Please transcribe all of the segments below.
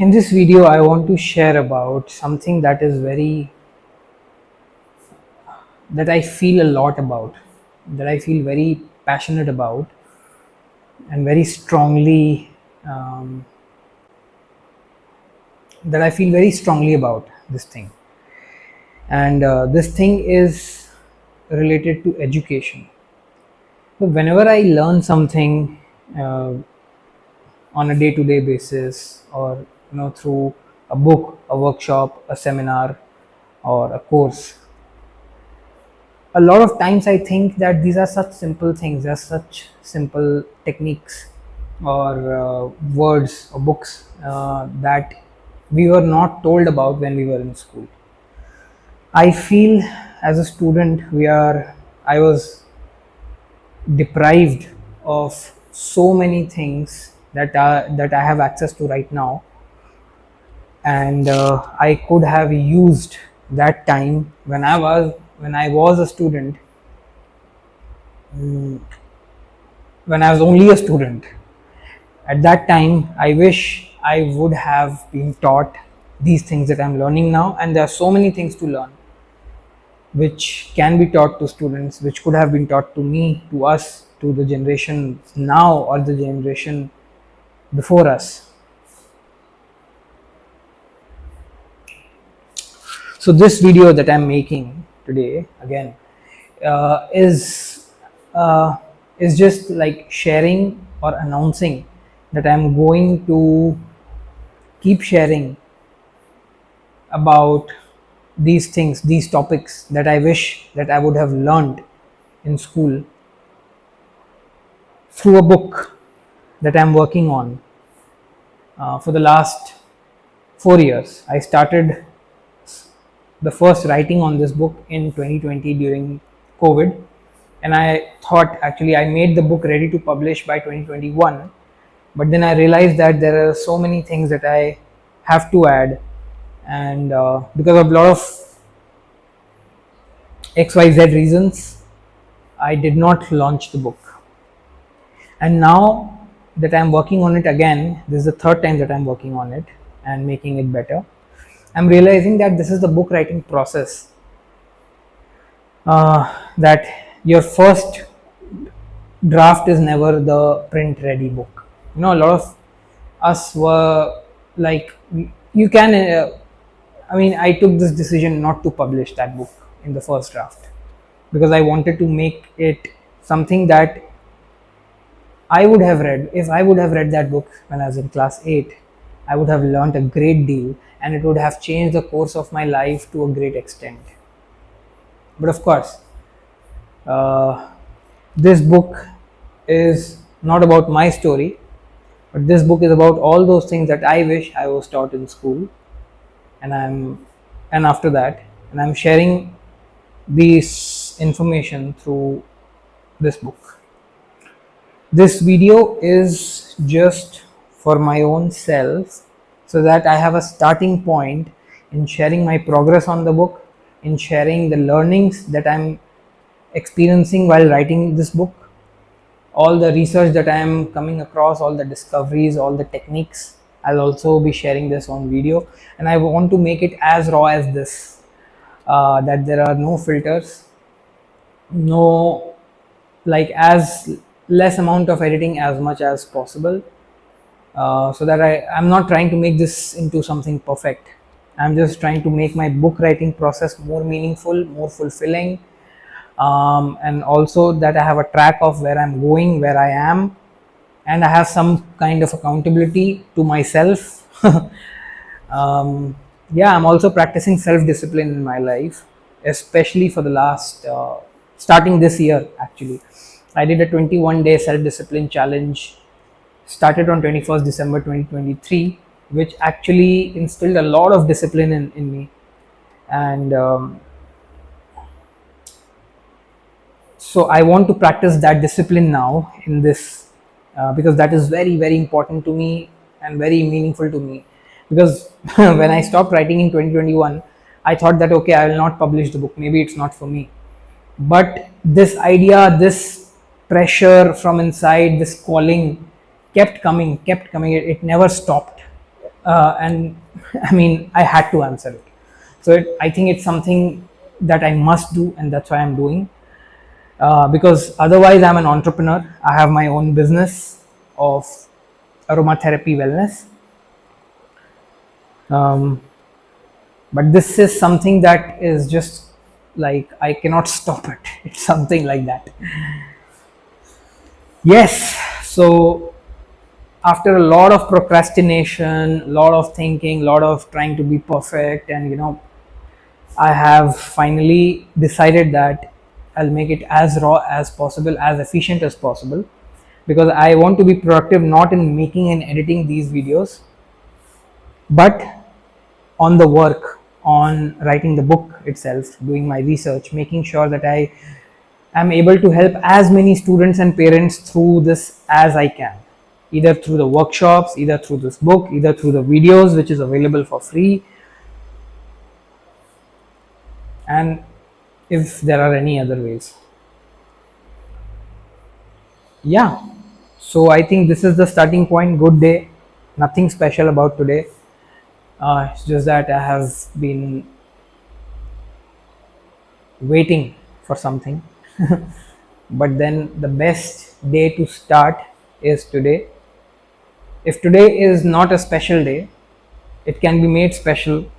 In this video, I want to share about something that is that I feel a lot about, that I feel very passionate about, and very strongly, um, that I feel very strongly about this thing. And this thing is related to education. So, whenever I learn something uh, on a day-to-day basis, or through a book, a workshop, a seminar, or a course, a lot of times I think that these are such simple things, they're such simple techniques or words or books that we were not told about when we were in school. I feel as a student I was deprived of so many things that I have access to right now, and I could have used that time when I was a student, when I was only a student. At that time, I wish I would have been taught these things that I'm learning now, and there are so many things to learn which can be taught to students, which could have been taught to me, to us, to the generation now or the generation before us. So, this video that I'm making today again uh, is uh, is just like sharing or announcing that I'm going to keep sharing about these things, these topics that I wish that I would have learned in school through a book that I'm working on for the last 4 years. I started the first writing on this book in 2020 during COVID, and I thought, actually I made the book ready to publish by 2021, but then I realized that there are so many things that I have to add, and because of a lot of XYZ reasons, I did not launch the book. And now that I'm working on it again, this is the third time that I'm working on it and making it better. I'm realizing that this is the book writing process, that your first draft is never the print ready book. A lot of us were like, you can, I took this decision not to publish that book in the first draft because I wanted to make it something that I would have read. If I would have read that book when I was in class 8, I would have learned a great deal and it would have changed the course of my life to a great extent. But of course, uh, this book is not about my story, but this book is about all those things that I wish I was taught in school, and after that, and I'm sharing this information through this book. This video is just for my own self, so that I have a starting point in sharing my progress on the book, in sharing the learnings that I'm experiencing while writing this book, all the research that I am coming across, all the discoveries, all the techniques. I'll also be sharing this on video, and I want to make it as raw as this, that there are no filters, no, like, as less amount of editing as much as possible, so that I'm not trying to make this into something perfect. I'm just trying to make my book writing process more meaningful, more fulfilling, and also that I have a track of where I'm going, where I am, and I have some kind of accountability to myself. Yeah, I'm also practicing self discipline in my life, especially for the last, starting this year actually. I did a 21-day self discipline challenge, started on 21st December 2023, which actually instilled a lot of discipline in me. And so I want to practice that discipline now in this, because that is very, very important to me and very meaningful to me. Because when I stopped writing in 2021, I thought that, okay, I will not publish the book, maybe it's not for me. But this idea, this pressure from inside, this calling kept coming, it never stopped. and I mean, I had to answer it. So I think it's something that I must do, and that's why I'm doing. Because otherwise, I'm an entrepreneur. I have my own business of aromatherapy wellness. Um, but this is something that is just like I cannot stop it. It's something like that. Yes. So after a lot of procrastination, a lot of thinking, a lot of trying to be perfect, and I have finally decided that I'll make it as raw as possible, as efficient as possible, because I want to be productive not in making and editing these videos, but on the work, on writing the book itself, doing my research, making sure that I am able to help as many students and parents through this as I can, either through the workshops, either through this book, either through the videos, which is available for free, and if there are any other ways. Yeah, so I think this is the starting point. Good day, nothing special about today. It's just that I have been waiting for something. But then the best day to start is today. If today is not a special day, it can be made special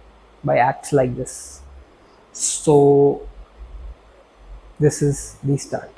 by acts like this. So this is the start.